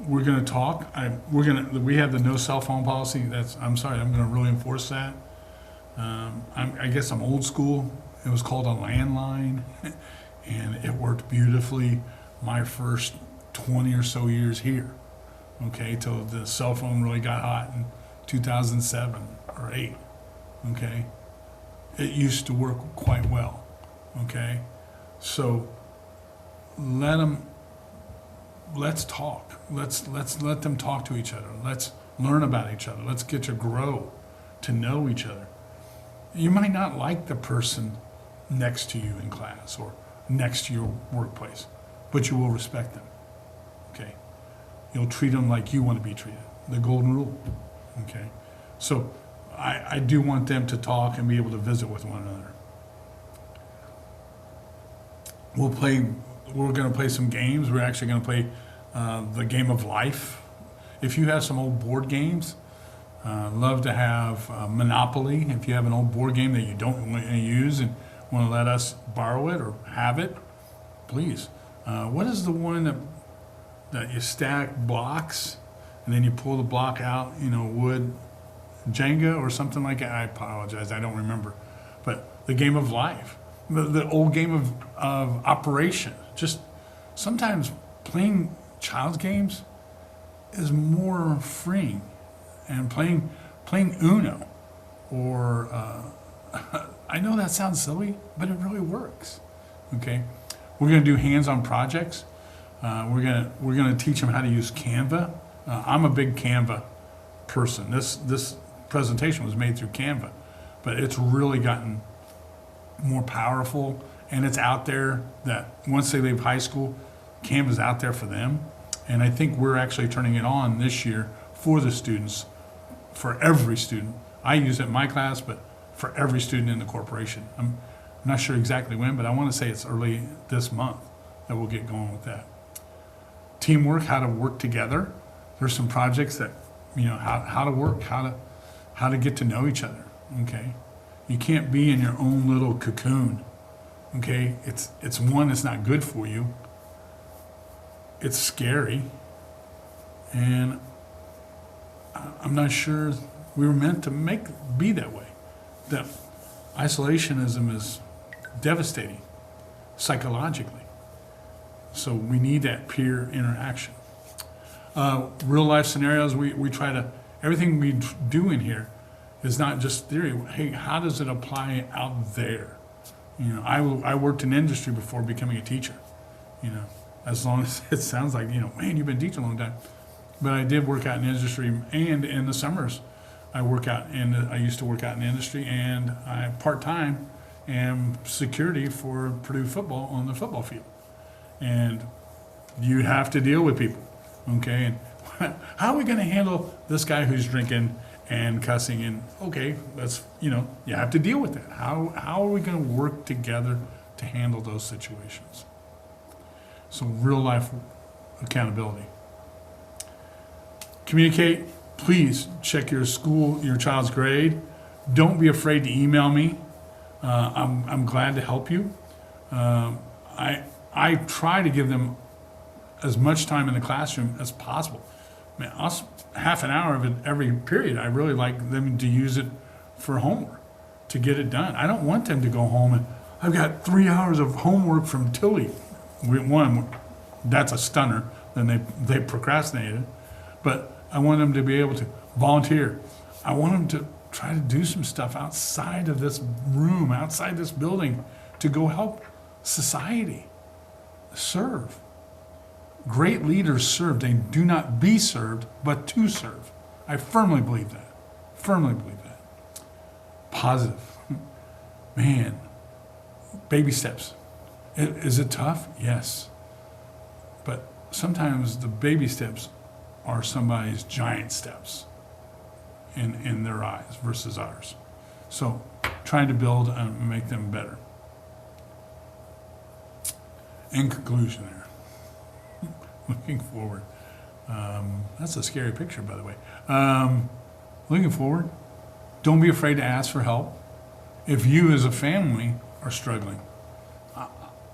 We're gonna talk. We have the no cell phone policy. I'm sorry, I'm gonna really enforce that. I guess I'm old school. It was called a landline, and it worked beautifully my first 20 or so years here. Okay, till the cell phone really got hot in 2007 or 8. Okay, it used to work quite well. Okay, so let's talk. Let's let them talk to each other. Let's learn about each other. Let's get to grow, to know each other. You might not like the person next to you in class or next to your workplace, but you will respect them. Okay, you'll treat them like you want to be treated. The golden rule. Okay, so I do want them to talk and be able to visit with one another. We're going to play some games. We're actually going to play the game of life. If you have some old board games, love to have Monopoly. If you have an old board game that you don't want to use and want to let us borrow it or have it, please. What is the one that you stack blocks and then you pull the block out, wood, Jenga or something like that? I apologize, I don't remember. But the game of life, the old game of operation. Just sometimes playing child's games is more freeing, and playing Uno or I know that sounds silly, but it really works. Okay, we're going to do hands-on projects. We're gonna teach them how to use Canva. I'm a big Canva person. This presentation was made through Canva, but it's really gotten more powerful, and it's out there that once they leave high school, Canva's out there for them. And I think we're actually turning it on this year for the students, for every student. I use it in my class, but for every student in the corporation. I'm not sure exactly when, but I want to say it's early this month that we'll get going with that. Teamwork, how to work together. There's some projects that, how to work, how to get to know each other. Okay, you can't be in your own little cocoon. Okay, it's not good for you. It's scary, and I'm not sure we were meant to be that way. That isolationism is devastating psychologically. So we need that peer interaction. Real life scenarios, we try to, everything we do in here is not just theory. Hey, how does it apply out there? I worked in industry before becoming a teacher, as long as it sounds like, man, you've been teaching a long time. But I did work out in industry, and in the summers, I used to work out in industry, and I part-time am security for Purdue football on the football field. And you have to deal with people, okay? And how are we going to handle this guy who's drinking and cussing? And okay, that's, you have to deal with that. How are we going to work together to handle those situations? So real life accountability. Communicate. Please check your child's grade. Don't be afraid to email me. I'm glad to help you. I try to give them as much time in the classroom as possible. Man, half an hour of it every period. I really like them to use it for homework, to get it done. I don't want them to go home and I've got 3 hours of homework from Tilly. That's a stunner. Then they procrastinated. But I want them to be able to volunteer. I want them to try to do some stuff outside of this room, outside this building, to go help society. Serve. Great leaders serve. They do not be served, but to serve. I firmly believe that. Firmly believe that. Positive. Man, baby steps. Is it tough? Yes. But sometimes the baby steps are somebody's giant steps in their eyes versus ours. So trying to build and make them better. In conclusion there, looking forward. That's a scary picture, by the way. Looking forward, don't be afraid to ask for help. If you as a family are struggling,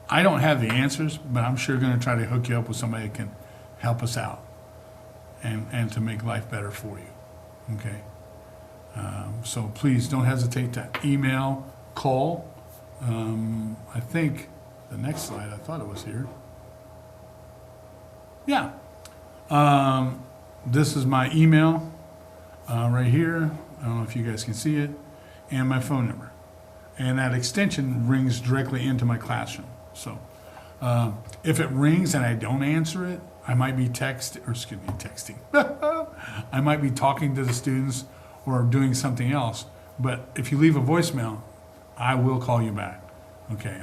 I don't have the answers, but I'm sure going to try to hook you up with somebody that can help us out. and to make life better for you. Okay? So please don't hesitate to email, call. I think the next slide, I thought it was here. Yeah. This is my email right here. I don't know if you guys can see it, and my phone number. And that extension rings directly into my classroom. So if it rings and I don't answer it, I might be texting. I might be talking to the students or doing something else. But if you leave a voicemail, I will call you back. Okay,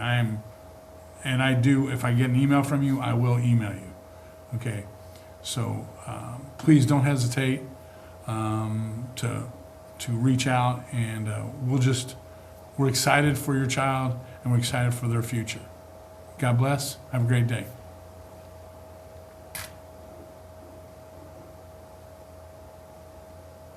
if I get an email from you, I will email you. Okay, so please don't hesitate to reach out, and we're excited for your child, and we're excited for their future. God bless. Have a great day.